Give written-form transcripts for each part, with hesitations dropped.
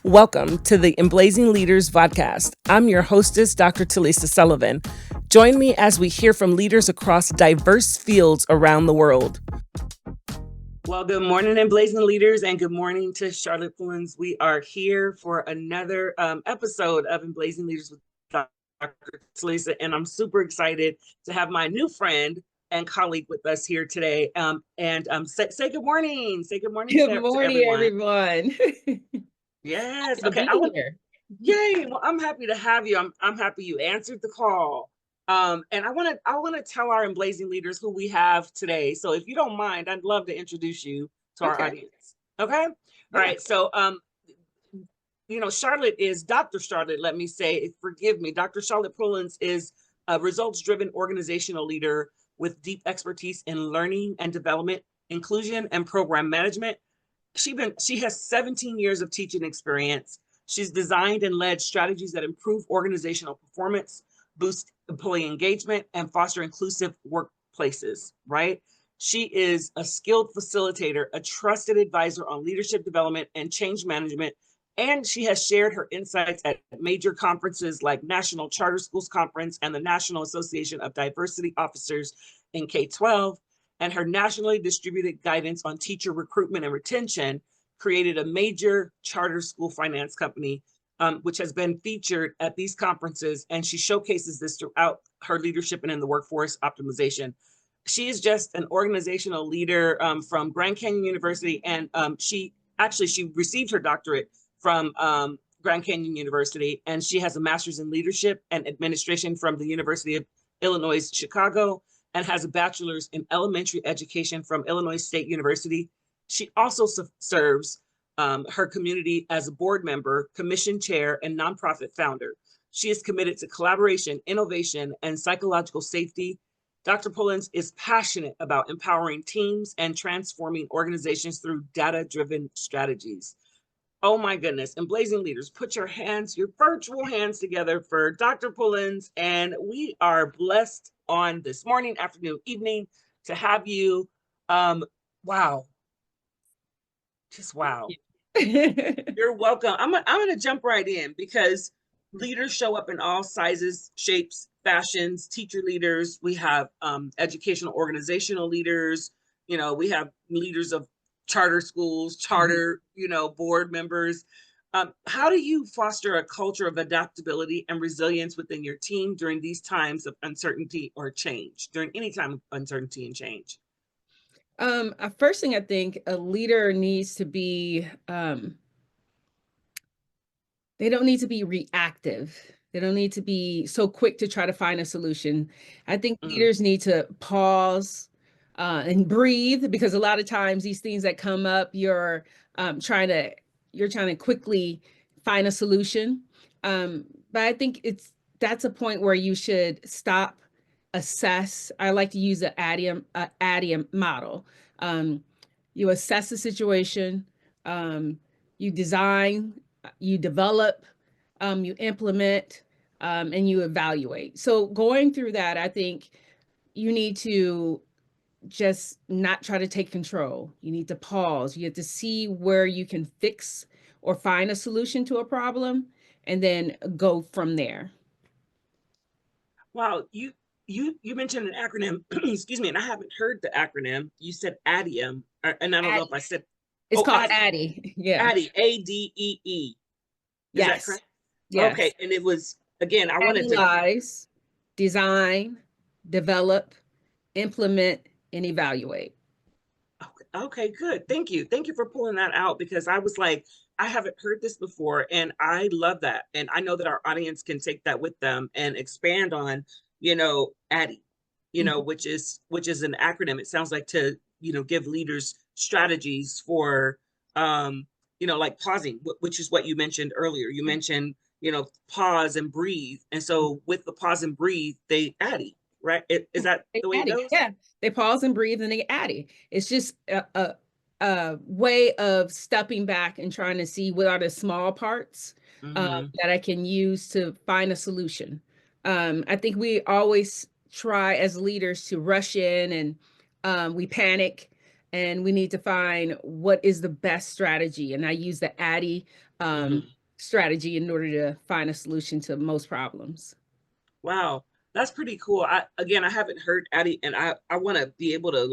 Welcome to the Emblazing Leaders Vodcast. I'm your hostess, Dr. Talisa Sullivan. Join me as we hear from leaders across diverse fields around the world. Well, good morning, Emblazing Leaders, and good morning to Charlotte Pullins. We are here for another episode of Emblazing Leaders with Dr. Talisa, and I'm super excited to have my new friend and colleague with us here today. Say good morning. Say good morning Good to morning, everyone. Yes. Okay. Here. Yay. Well, I'm happy to have you. I'm happy you answered the call. And I want to tell our Emblazing Leaders who we have today. So if you don't mind, I'd love to introduce you to our audience. Okay. All right. So Charlotte is Dr. Charlotte, let me say, forgive me. Dr. Charlotte Pullins is a results-driven organizational leader with deep expertise in learning and development, inclusion, and program management. She has 17 years of teaching experience. She's designed and led strategies that improve organizational performance, boost employee engagement, and foster inclusive workplaces, right? She is a skilled facilitator, a trusted advisor on leadership development and change management, and she has shared her insights at major conferences like National Charter Schools Conference and the National Association of Diversity Officers in K-12. And her nationally distributed guidance on teacher recruitment and retention created a major charter school finance company, which has been featured at these conferences. And she showcases this throughout her leadership and in the workforce optimization. She is just an organizational leader from Grand Canyon University. And she received her doctorate from Grand Canyon University. And she has a master's in leadership and administration from the University of Illinois, Chicago, and has a bachelor's in elementary education from Illinois State University. She also serves her community as a board member, commission chair, and nonprofit founder. She is committed to collaboration, innovation, and psychological safety. Dr. Pullins is passionate about empowering teams and transforming organizations through data-driven strategies. Oh my goodness, Emblazing Leaders, put your virtual hands together for Dr. Pullins. And we are blessed on this morning, afternoon, evening to have you. Wow. Just wow. You're welcome. I'm going to jump right in because leaders show up in all sizes, shapes, fashions, teacher leaders. We have educational organizational leaders. We have leaders of charter schools, charter, board members. How do you foster a culture of adaptability and resilience within your team during these times of uncertainty or change, during any time of uncertainty and change? First thing I think a leader needs to be, they don't need to be reactive. They don't need to be so quick to try to find a solution. I think leaders need to pause and breathe, because a lot of times these things that come up, you're trying to quickly find a solution. But I think that's a point where you should stop, assess. I like to use the ADDIE model. You assess the situation, you design, you develop, you implement, and you evaluate. So going through that, I think you need to just not try to take control. You need to pause. You have to see where you can fix or find a solution to a problem, and then go from there. Wow, you mentioned an acronym, excuse me, and I haven't heard the acronym. You said ADDIE, and I don't know if I said it's called ADDIE. Yeah. ADDIE, ADDIE. Is that correct? Yes. Okay, and it was, again, I wanted to analyze, design, develop, implement, and evaluate. Okay, good. Thank you. Thank you for pulling that out, because I was like, I haven't heard this before, and I love that. And I know that our audience can take that with them and expand on, ADDIE, which is an acronym. It sounds like to, give leaders strategies for, like pausing, which is what you mentioned earlier. You mentioned, pause and breathe. And so with the pause and breathe, they ADDIE. Right? Is that the way it goes? Yeah, they pause and breathe and they ADDIE. It's just a way of stepping back and trying to see what are the small parts that I can use to find a solution. I think we always try as leaders to rush in, and we panic and we need to find what is the best strategy. And I use the ADDIE strategy in order to find a solution to most problems. Wow, that's pretty cool. I haven't heard ADDIE, and I want to be able to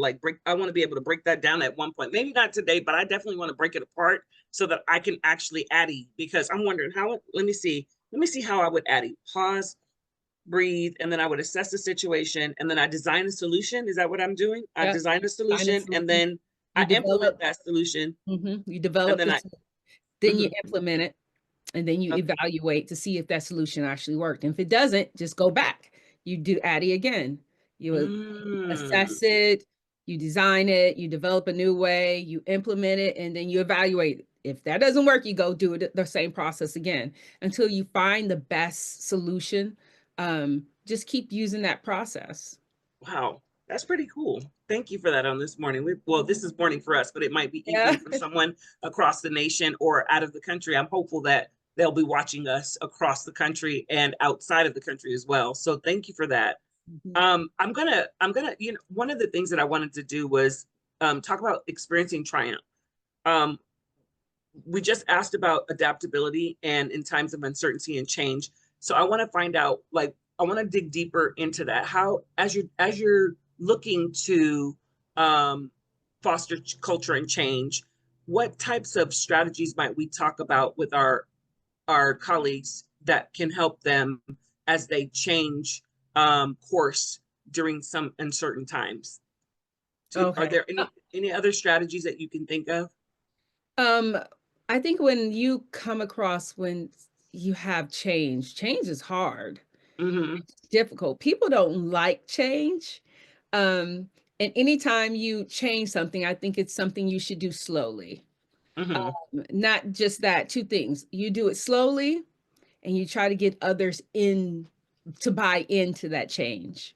I want to be able to break that down at one point. Maybe not today, but I definitely want to break it apart so that I can actually ADDIE, because I'm wondering how. Let me see how I would ADDIE. Pause, breathe, and then I would assess the situation, and then I design a solution. Is that what I'm doing? I Yep. design a solution, and then You I implement develop, that solution, you and develop then this, then you mhm. implement it, and then you Okay. evaluate to see if that solution actually worked. And if it doesn't, just go back. You do ADDIE again. You assess it, you design it, you develop a new way, you implement it, and then you evaluate. If that doesn't work, you go do it the same process again until you find the best solution. Just keep using that process. Wow, that's pretty cool. Thank you for that on this morning. Well, this is morning for us, but it might be Yeah. evening for someone across the nation or out of the country. I'm hopeful that they'll be watching us across the country and outside of the country as well. So thank you for that. One of the things that I wanted to do was talk about experiencing triumph. Um, we just asked about adaptability and in times of uncertainty and change. So I want to find out, I want to dig deeper into that. How, as you're looking to foster culture and change, what types of strategies might we talk about with our colleagues that can help them as they change course during some uncertain times? Are Okay. there any other strategies that you can think of? Um, I think when you come across when you have change, change is hard. Mm-hmm. It's difficult. People don't like change. Um, and anytime you change something, I think it's something you should do slowly. Mm-hmm. Not just that, two things. You do it slowly and you try to get others in to buy into that change.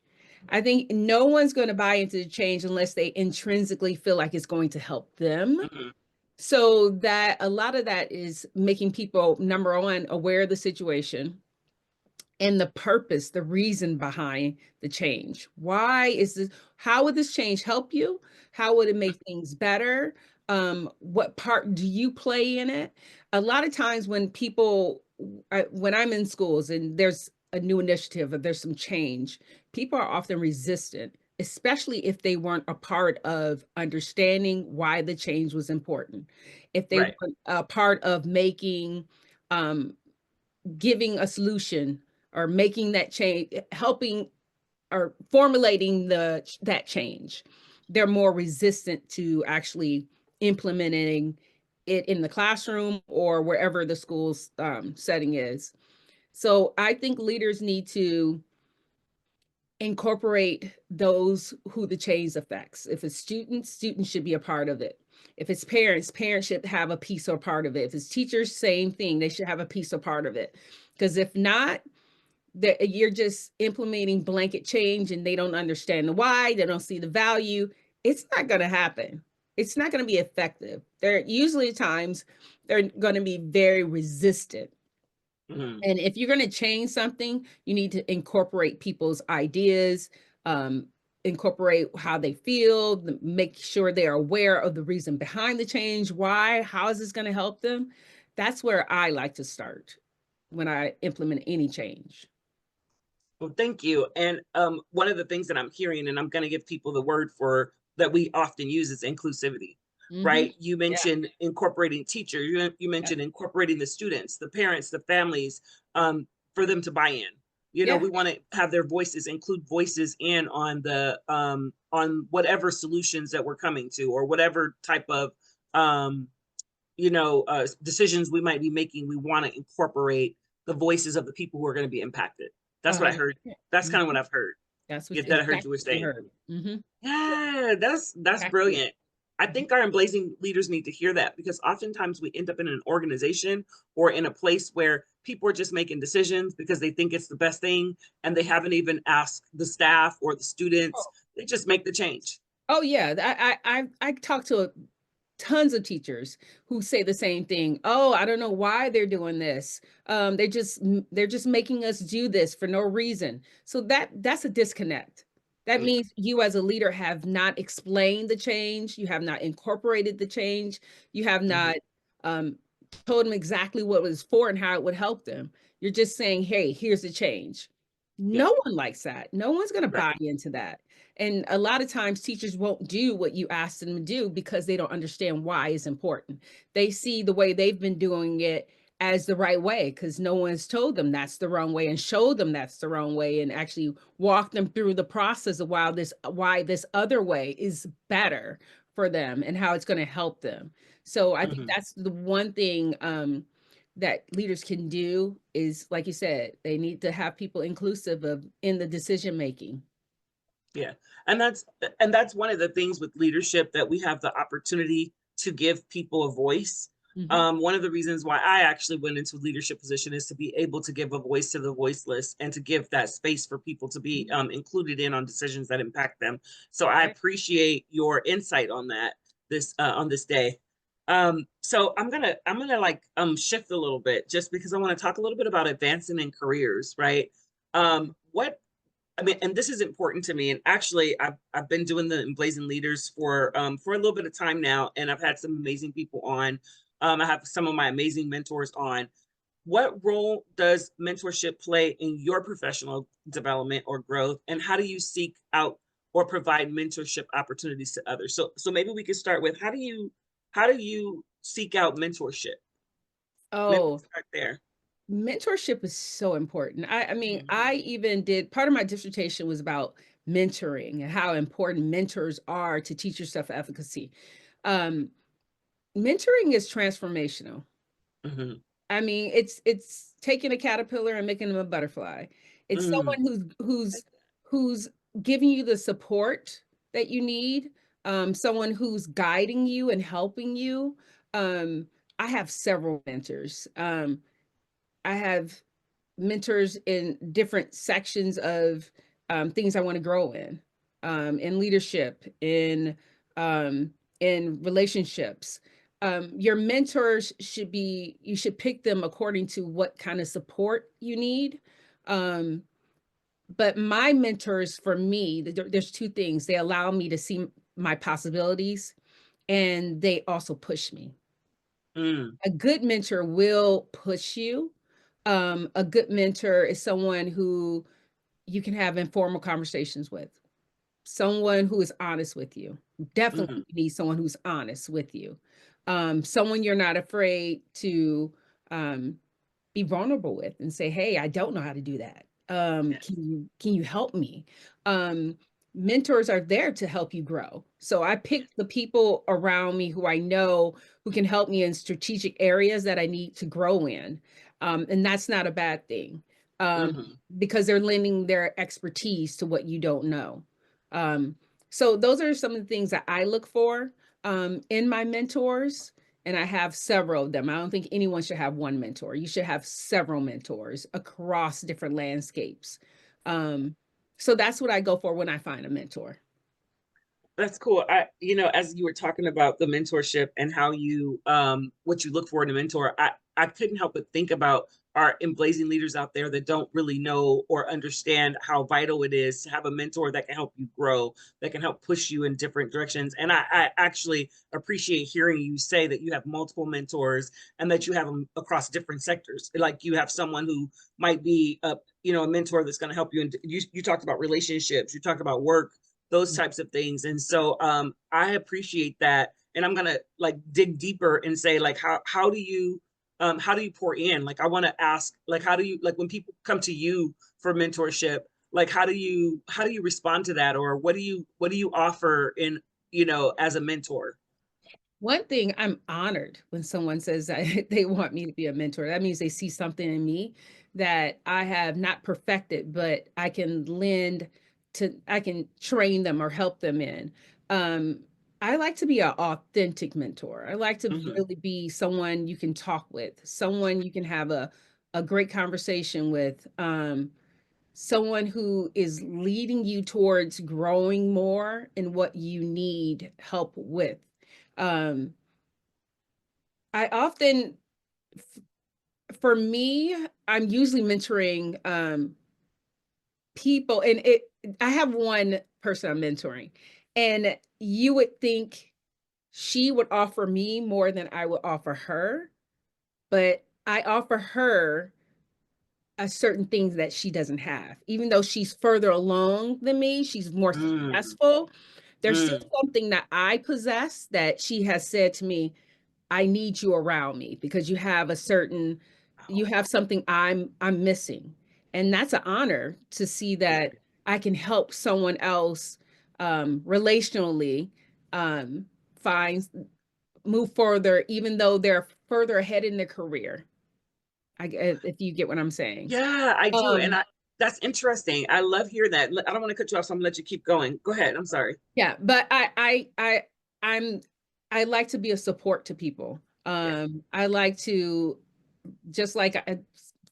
I think no one's going to buy into the change unless they intrinsically feel like it's going to help them. Mm-hmm. So that a lot of that is making people, number one, aware of the situation and the purpose, the reason behind the change. Why is this? How would this change help you? How would it make things better? What part do you play in it? A lot of times when people, when I'm in schools and there's a new initiative or there's some change, people are often resistant, especially if they weren't a part of understanding why the change was important. If they Right. weren't a part of making, giving a solution or making that change, helping or formulating that change, they're more resistant to actually implementing it in the classroom or wherever the school's setting is. So I think leaders need to incorporate those who the change affects. If it's students, students should be a part of it. If it's parents, parents should have a piece or part of it. If it's teachers, same thing, they should have a piece or part of it. Because if not, that you're just implementing blanket change and they don't understand the why, they don't see the value, it's not going to happen. It's not going to be effective. They're usually times they're going to be very resistant. Mm-hmm. And if you're going to change something, you need to incorporate people's ideas, incorporate how they feel, make sure they're aware of the reason behind the change, why, how is this going to help them? That's where I like to start when I implement any change. Well, thank you. And one of the things that I'm hearing, and I'm going to give people the word for that we often use, is inclusivity, Mm-hmm. right? You Yeah. mentioned incorporating teachers. You Yeah. mentioned incorporating the students, the parents, the families, for them to buy in. Yeah. We want to have their voices, include voices in on whatever solutions that we're coming to, or whatever type of decisions we might be making. We want to incorporate the voices of the people who are going to be impacted. That's what I heard. 100%. That's kind of what Mhm. I've heard. That's Yeah, what that I heard you exactly were what you saying. heard. Mm-hmm. Yeah, that's Exactly. brilliant. I think our emblazing leaders need to hear that, because oftentimes we end up in an organization or in a place where people are just making decisions because they think it's the best thing, and they haven't even asked the staff or the students. They just make the change. Oh yeah, I talk to tons of teachers who say the same thing. Oh, I don't know why they're doing this. They're just making us do this for no reason. So that's a disconnect. That means you as a leader have not explained the change, you have not incorporated the change, you have not um, told them exactly what it was for and how it would help them. You're just saying, hey, here's the change. Yeah. No one likes that. No one's going to Right. buy into that. And a lot of times teachers won't do what you ask them to do because they don't understand why it's important. They see the way they've been doing it as the right way because no one's told them that's the wrong way and showed them that's the wrong way and actually walk them through the process of why this other way is better for them and how it's going to help them. So I think that's the one thing that leaders can do is, like you said, they need to have people inclusive of in the decision making. Yeah. And that's one of the things with leadership, that we have the opportunity to give people a voice. One of the reasons why I actually went into leadership position is to be able to give a voice to the voiceless and to give that space for people to be included in on decisions that impact them. So I appreciate your insight on that on this day. So I'm gonna like shift a little bit just because I want to talk a little bit about advancing in careers, right? What I mean, and this is important to me. And actually, I've been doing the Emblazing Leaders for a little bit of time now, and I've had some amazing people on. I have some of my amazing mentors on. What role does mentorship play in your professional development or growth, and how do you seek out or provide mentorship opportunities to others? So maybe we could start with how do you seek out mentorship? Maybe we Oh, start there. mentorship is so important. I mean, Mhm. I even did part of my dissertation was about mentoring and how important mentors are to teacher self-efficacy. Um, mentoring is transformational. Mhm. I mean, it's taking a caterpillar and making them a butterfly. It's Mhm. someone who's giving you the support that you need, someone who's guiding you and helping you. I have several mentors. I have mentors in different sections of things I want to grow in leadership, um, in relationships. Your mentors should be, you should pick them according to what kind of support you need. Um, but my mentors, for me, there's two things. They allow me to see my possibilities, and they also push me. Mm. A good mentor will push you. A good mentor is someone who you can have informal conversations with, someone who is honest with you. Mhm. Definitely need someone who's honest with you. Someone you're not afraid to um, be vulnerable with and say, hey, I don't know how to do that. Yes. Can you help me? Um, mentors are there to help you grow. So I pick the people around me who I know who can help me in strategic areas that I need to grow in. And that's not a bad thing, Mhm. because they're lending their expertise to what you don't know. Um, so those are some of the things that I look for in my mentors, and I have several of them. I don't think anyone should have one mentor. You should have several mentors across different landscapes. Um, so that's what I go for when I find a mentor. That's cool. As you were talking about the mentorship and how you, what you look for in a mentor, I couldn't help but think about our emblazing leaders out there that don't really know or understand how vital it is to have a mentor that can help you grow, that can help push you in different directions. And I actually appreciate hearing you say that you have multiple mentors and that you have them across different sectors. Like you have someone who might be a mentor that's going to help you. And you talked about relationships, you talked about work, those types of things. And so I appreciate that. And I'm gonna like dig deeper and say like how do you pour in? Like I want to ask, like how do you, like when people come to you for mentorship, like how do you respond to that? Or what do you offer in, as a mentor? One thing, I'm honored when someone says that they want me to be a mentor. That means they see something in me that I have not perfected, but I can train them or help them in. Um, I like to be an authentic mentor. I like to Hmm. really be someone you can talk with, someone you can have a great conversation with, someone who is leading you towards growing more in what you need help with. Um, I often, for me, I'm usually mentoring people, and I have one person I'm mentoring. And you would think she would offer me more than I would offer her, but I offer her a certain things that she doesn't have. Even though she's further along than me, she's more successful. There's still something that I possess that she has said to me, I need you around me because you have a certain, you have something I'm missing. And that's an honor to see that I can help someone else relationally find, move further, even though they're further ahead in their career. If you get what I'm saying. Yeah, I do. And that's interesting. I love hearing that. I don't want to cut you off, so I'm gonna let you keep going. Go ahead. I'm sorry. Yeah, but I like to be a support to people. I like to, just like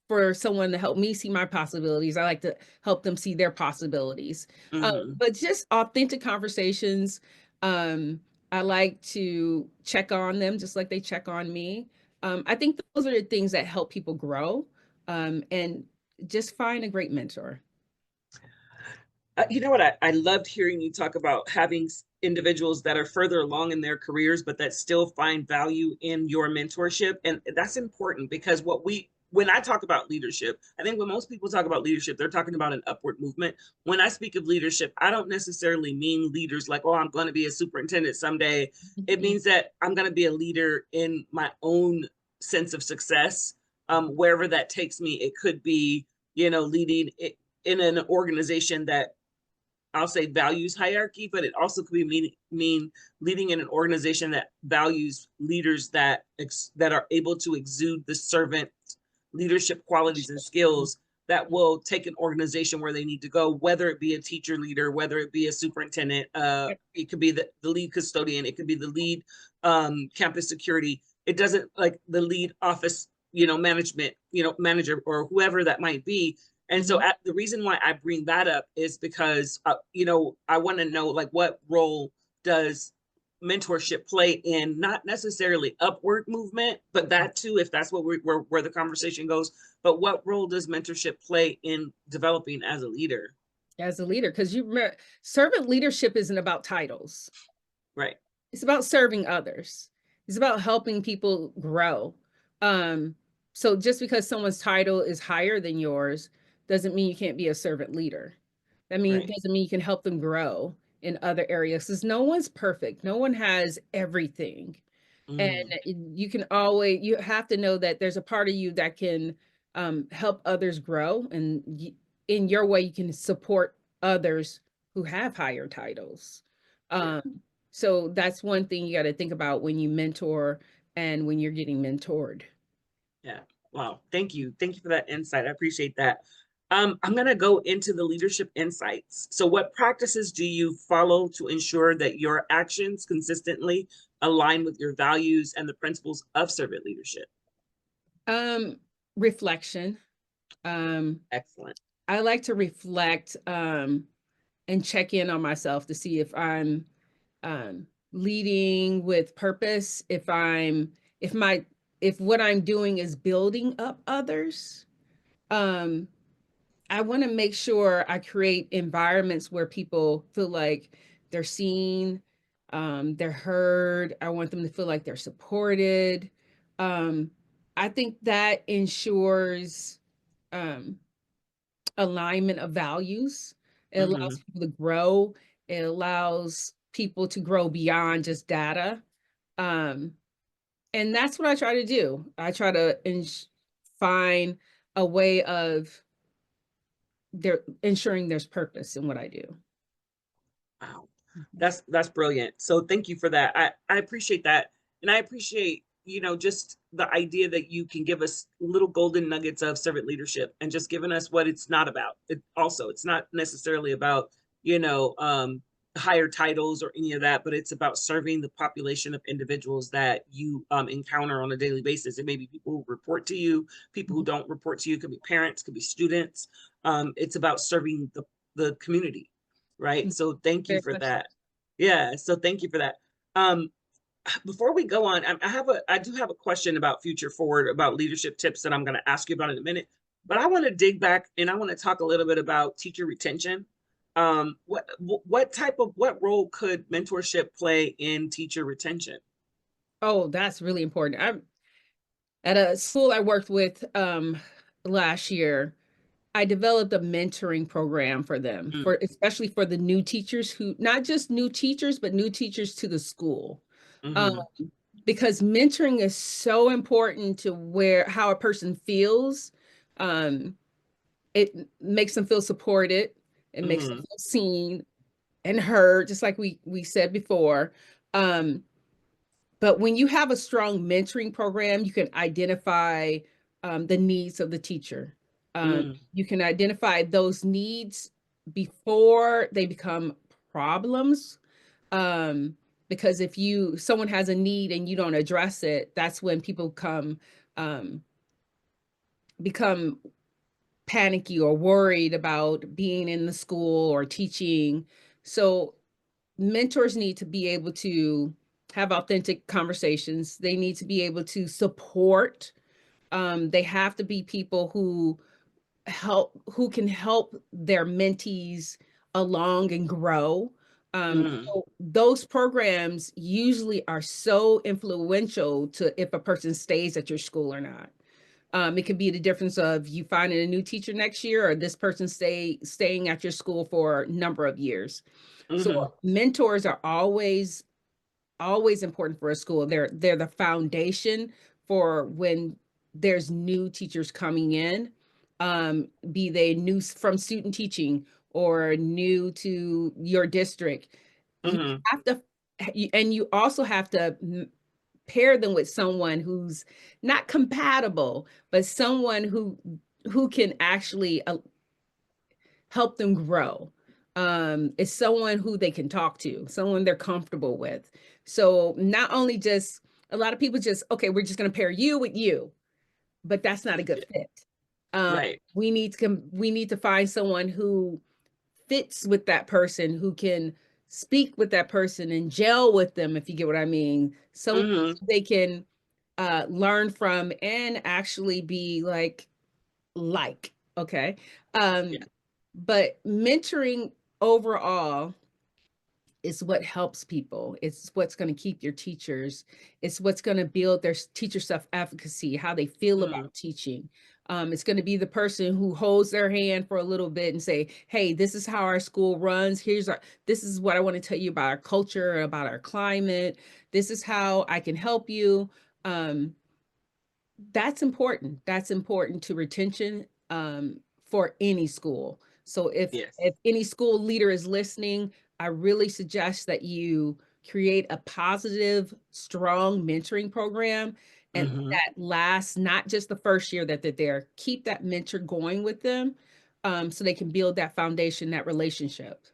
for someone to help me see my possibilities, I like to help them see their possibilities. But just authentic conversations. I like to check on them just like they check on me. I think those are the things that help people grow, and just find a great mentor. You know what? I loved hearing you talk about having individuals that are further along in their careers, but that still find value in your mentorship. And that's important because when I talk about leadership, I think when most people talk about leadership, they're talking about an upward movement. When I speak of leadership, I don't necessarily mean leaders like, oh, I'm going to be a superintendent someday. It means that I'm going to be a leader in my own sense of success, wherever that takes me. It could be, leading in an organization that I'll say values hierarchy, but it also could be mean leading in an organization that values leaders that are able to exude the servant leadership qualities and skills that will take an organization where they need to go, whether it be a teacher leader, whether it be a superintendent, it could be the lead custodian, it could be the lead campus security. It doesn't, like the lead office, management, manager, or whoever that might be. And so the reason why I bring that up is because, I want to know, like, what role does mentorship play in not necessarily upward movement, but that too, if that's what where the conversation goes. But what role does mentorship play in developing as a leader? As a leader, because servant leadership isn't about titles. Right. It's about serving others. It's about helping people grow. So just because someone's title is higher than yours doesn't mean you can't be a servant leader. That means, doesn't mean you can help them grow in other areas, because no one's perfect. No one has everything. And you have to know that there's a part of you that can help others grow. And in your way, you can support others who have higher titles. So that's one thing you got to think about when you mentor and when you're getting mentored. Yeah. Wow. Thank you. Thank you for that insight. I appreciate that. I'm going to go into the leadership insights. So what practices do you follow to ensure that your actions consistently align with your values and the principles of servant leadership? Reflection. Excellent. I like to reflect and check in on myself to see if I'm leading with purpose, if what I'm doing is building up others. I want to make sure I create environments where people feel like they're seen, they're heard. I want them to feel like they're supported. I think that ensures alignment of values. It allows people to grow. It allows people to grow beyond just data. And that's what I try to do. I try to find a way of ensuring there's purpose in what I do. Wow. That's brilliant. So thank you for that. I appreciate that. And I appreciate, just the idea that you can give us little golden nuggets of servant leadership and just giving us what it's not about. It's not necessarily about, higher titles or any of that, but it's about serving the population of individuals that you encounter on a daily basis. It may be people who report to you, people who don't report to you, could be parents, could be students. It's about serving the community. Right. So thank you for that. Yeah. So thank you for that. Before we go on, I do have a question about future forward, about leadership tips that I'm going to ask you about in a minute, but I want to dig back and I want to talk a little bit about teacher retention. What role could mentorship play in teacher retention? Oh, that's really important. I'm at a school I worked with last year. I developed a mentoring program for them, Mm, for especially for the new teachers, who not just new teachers, but new teachers to the school. Um, mm-hmm, because mentoring is so important to where how a person feels. Um, it makes them feel supported. It makes them mm-hmm, feel seen and heard, just like we said before. Um, but when you have a strong mentoring program, you can identify the needs of the teacher. mm, You can identify those needs before they become problems. Um, because if someone has a need and you don't address it, that's when people um, become panicky or worried about being in the school or teaching. So mentors need to be able to have authentic conversations. They need to be able to support. They have to be people who can help their mentees along and grow. mm, So those programs usually are so influential to if a person stays at your school or not. It could be the difference of you finding a new teacher next year or this person staying at your school for a number of years. So mm-hmm, mentors are always important for a school. They're the foundation for when there's new teachers coming in, be they new from student teaching or new to your district. You mm-hmm. have to, and you also have to pair them with someone who's not compatible, but someone who can actually help them grow. It's someone who they can talk to, someone they're comfortable with. So not only just a lot of people just, okay, we're just going to pair you with you, but that's not a good Yeah, fit. Um, right. we need to find someone who fits with that person, who can speak with that person and gel with them, if you get what I mean. Someone Mm-hmm. they can learn from and actually be okay. Yeah. Um, but mentoring overall is what helps people. It's what's going to keep your teachers. It's what's going to build their teacher self-efficacy, how they feel Mm-hmm. about teaching. It's going to be the person who holds their hand for a little bit and say, hey, this is how our school runs. This is what I want to tell you about our culture, about our climate. This is how I can help you. Um, that's important. That's important to retention for any school. So Yes. if any school leader is listening, I really suggest that you create a positive, strong mentoring program and Mm-hmm. that lasts not just the first year that they're there. Keep that mentor going with them so they can build that foundation, that relationship.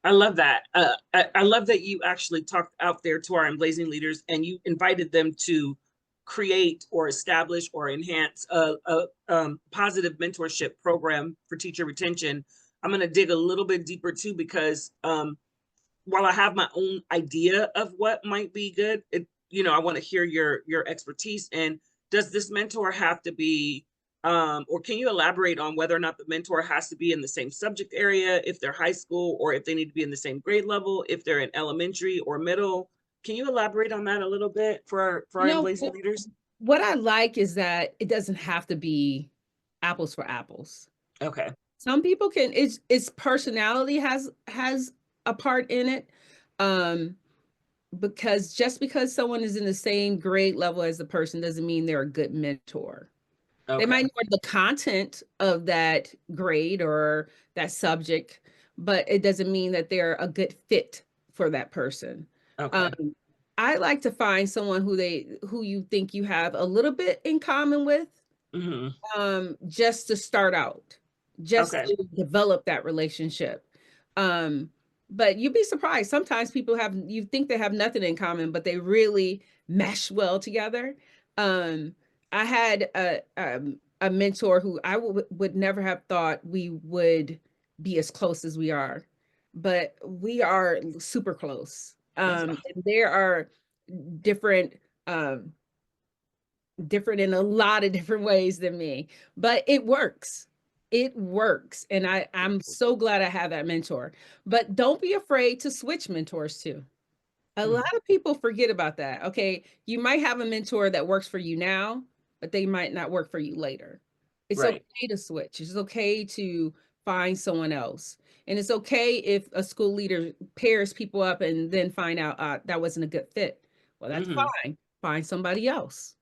I love that. I love that you actually talked out there to our Emblazing leaders and you invited them to create or establish or enhance a positive mentorship program for teacher retention. I'm going to dig a little bit deeper too, because while I have my own idea of what might be good, I want to hear your expertise. And does this mentor have to be, or can you elaborate on whether or not the mentor has to be in the same subject area if they're high school, or if they need to be in the same grade level if they're in elementary or middle? Can you elaborate on that a little bit for our You know, Emblazing leaders? what I like is that it doesn't have to be apples for apples. Okay. Some people can, it's personality has a part in it. Um, because just because someone is in the same grade level as the person doesn't mean they're a good mentor. They Okay. might know the content of that grade or that subject, but it doesn't mean that they're a good fit for that person. Okay. Um, I like to find someone who you think you have a little bit in common with, Hmm. just to start out, just Okay. to develop that relationship. Um, but you'd be surprised. Sometimes you think they have nothing in common, but they really mesh well together. Um, I had a mentor who I would never have thought we would be as close as we are, but we are super close. That's And there are different, different in a lot of different ways than me, but it works. It works. And I'm so glad I have that mentor. But don't be afraid to switch mentors too. A lot of people forget about that. Okay, you might have a mentor that works for you now, but they might not work for you later. It's Right. okay to switch. It's okay to find someone else. And it's okay if a school leader pairs people up and then find out that wasn't a good fit. Well, that's fine. Find somebody else.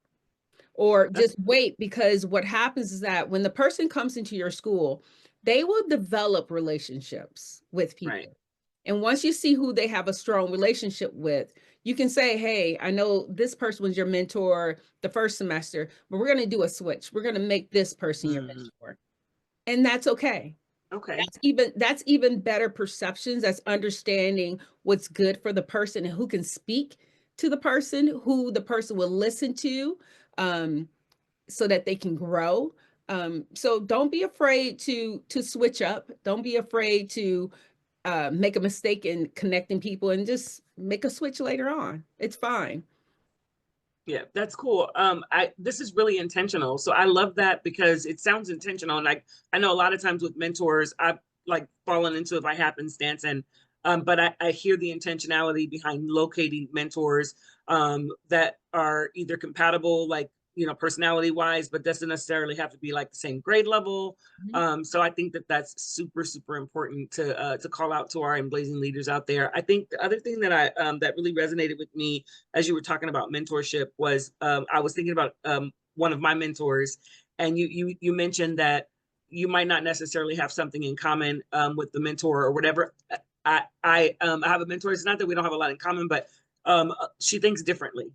Or just wait, because what happens is that when the person comes into your school, they will develop relationships with people. Right. And once you see who they have a strong relationship with, you can say, hey, I know this person was your mentor the first semester, but we're going to do a switch. We're going to make this person your mentor. And that's okay. Okay. That's even better perceptions. That's understanding what's good for the person and who can speak to the person, who the person will listen to, so that they can grow. So don't be afraid to switch up. Don't be afraid to make a mistake in connecting people, and just make a switch later on. It's fine. Yeah, that's cool. This is really intentional. So I love that because it sounds intentional. And I know a lot of times with mentors, I've like fallen into it by happenstance. And but I hear the intentionality behind locating mentors that are either compatible, like, you know, personality wise, but doesn't necessarily have to be like the same grade level. So I think that that's super, super important to call out to our Emblazing leaders out there. I think the other thing that that really resonated with me as you were talking about mentorship was I was thinking about one of my mentors, and you mentioned that you might not necessarily have something in common with the mentor or whatever. I have a mentor. It's not that we don't have a lot in common, but she thinks differently,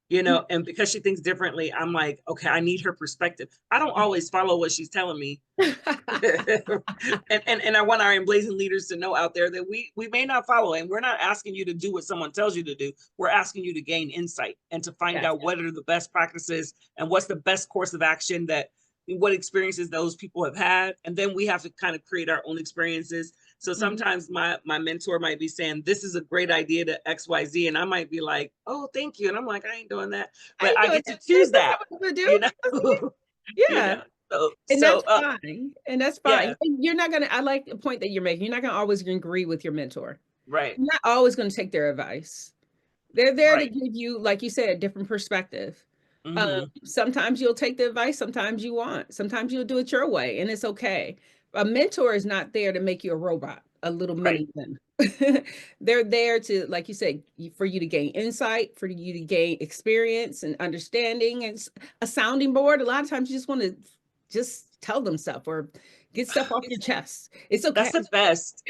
you know, and because she thinks differently, I'm like, okay, I need her perspective. I don't always follow what she's telling me. and I want our Emblazing leaders to know out there that we may not follow, and we're not asking you to do what someone tells you to do. We're asking you to gain insight and to find out what are the best practices and what's the best course of action, that what experiences those people have had. And then we have to kind of create our own experiences. So sometimes my mentor might be saying, this is a great idea to XYZ. And I might be like, oh, thank you. And I'm like, I ain't doing that. But I get to choose that, you know? You Yeah. know? And that's fine. And that's fine. Yeah. You're not going to, I like the point that you're making. You're not going to always agree with your mentor. Right. You're not always going to take their advice. They're there to give you, like you said, a different perspective. Sometimes you'll take the advice, sometimes you won't. Sometimes you'll do it your way, and it's okay. A mentor is not there to make you a robot, a little mini one. They're there to, like you said, for you to gain insight, for you to gain experience and understanding, and a sounding board. A lot of times you just want to just tell them stuff or get stuff off your chest. It's okay. That's the best.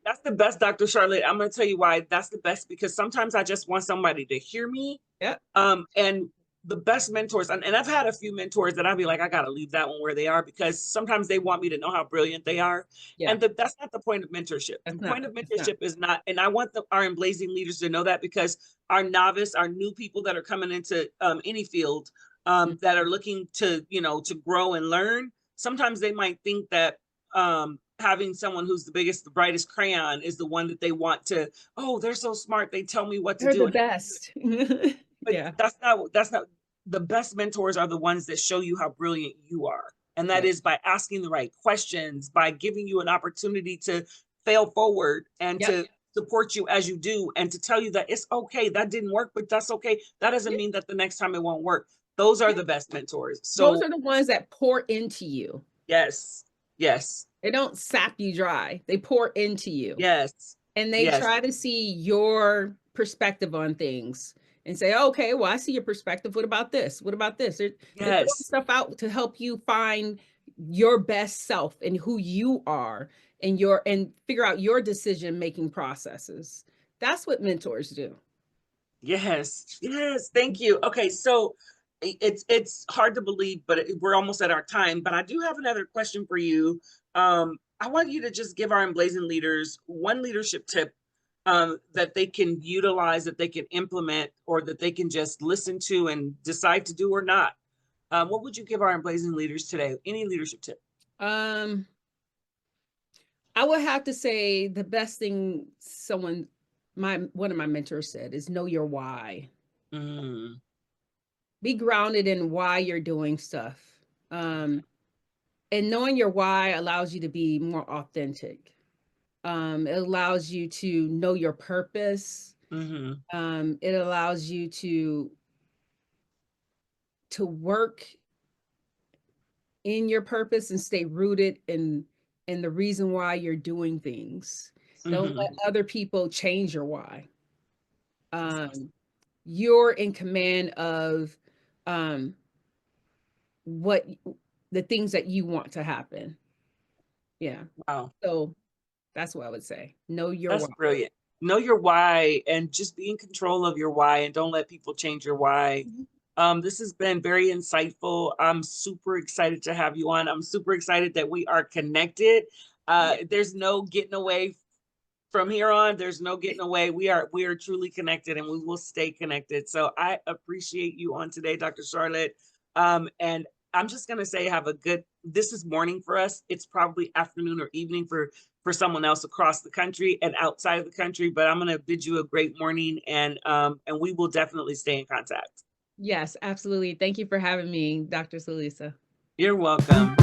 That's the best, Dr. Charlotte. I'm going to tell you why that's the best, because sometimes I just want somebody to hear me. Yeah. And the best mentors, and I've had a few mentors that I'd be like, I got to leave that one where they are, because sometimes they want me to know how brilliant they are. Yeah. And that's not the point of mentorship. The point of mentorship is not, and I want our Emblazing leaders to know that, because our novice, our new people that are coming into any field that are looking to, you know, to grow and learn, sometimes they might think that having someone who's the biggest, the brightest crayon is the one that they want to, oh, they're so smart, they tell me what to do. They're the best. But yeah, that's not the best mentors are the ones that show you how brilliant you are. And that is by asking the right questions, by giving you an opportunity to fail forward and to support you as you do, and to tell you that it's okay, that didn't work, but that's okay. That doesn't mean that the next time it won't work. Those are the best mentors. So those are the ones that pour into you. Yes. Yes. They don't sap you dry. They pour into you. Yes. And they try to see your perspective on things and say, okay, well, I see your perspective. What about this? What about this? They're throwing stuff out to help you find your best self and who you are, and figure out your decision-making processes. That's what mentors do. Yes. Yes. Thank you. Okay. So it's hard to believe, but we're almost at our time. But I do have another question for you. I want you to just give our Emblazing leaders one leadership tip that they can utilize, that they can implement, or that they can just listen to and decide to do or not. What would you give our Emblazing leaders today? Any leadership tip? I would have to say the best thing one of my mentors said is know your why. Be grounded in why you're doing stuff. And knowing your why allows you to be more authentic. It allows you to know your purpose. It allows you to work in your purpose and stay rooted in the reason why you're doing things. Don't let other people change your why. You're in command of what the things that you want to happen. Yeah. Wow. So that's what I would say. Know your That's why. brilliant. Know your why and just be in control of your why and don't let people change your why. This has been very insightful. I'm super excited to have you on. I'm super excited that we are connected. There's no getting away from here on. There's no getting away. We are truly connected and we will stay connected. So I appreciate you on today, Dr. Charlotte. And I'm just going to say, this is morning for us. It's probably afternoon or evening for someone else across the country and outside of the country, but I'm going to bid you a great morning, and we will definitely stay in contact. Yes, absolutely. Thank you for having me, Dr. Talisa. You're welcome.